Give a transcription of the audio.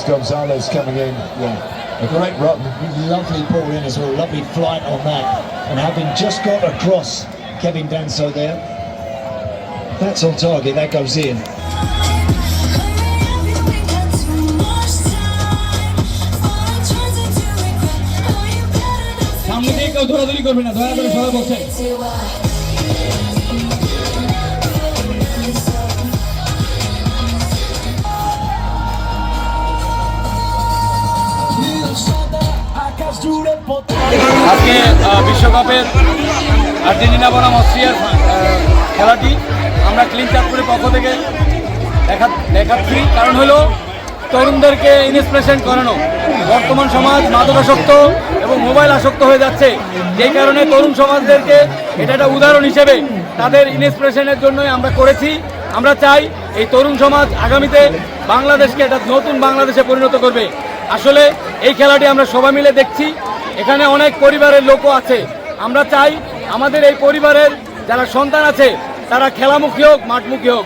Gonzalez coming in. Yeah, a great run. Lovely ball in as well, lovely flight on that. And having just got across Kevin Danso there, that's on target, that goes in. সামনে দিয়ে কেউ দৌড়াদৌড়ি করবে না, দয়া করে সবাই বসে। আজকে বিশ্বকাপের আর্জেন্টিনা বনাম অস্ট্রিয়ার খেলাটি আমরা ক্লিন চাঁদপুরের পক্ষ থেকে দেখাচ্ছি। কারণ হলো তরুণদেরকে ইন্সপিরেশন করানো। বর্তমান সমাজ মাদকাসক্ত এবং মোবাইল আসক্ত হয়ে যাচ্ছে, যেই কারণে তরুণ সমাজদেরকে এটা একটা উদাহরণ হিসেবে তাদের ইন্সপিরেশনের জন্যই আমরা করেছি। আমরা চাই এই তরুণ সমাজ আগামীতে বাংলাদেশকে একটা নতুন বাংলাদেশে পরিণত করবে। আসলে এই খেলাটি আমরা সবাই মিলে দেখছি, এখানে অনেক পরিবারের লোকও আছে। আমরা চাই আমাদের এই পরিবারের যারা সন্তান আছে তারা খেলামুখী হোক, মাঠমুখী হোক।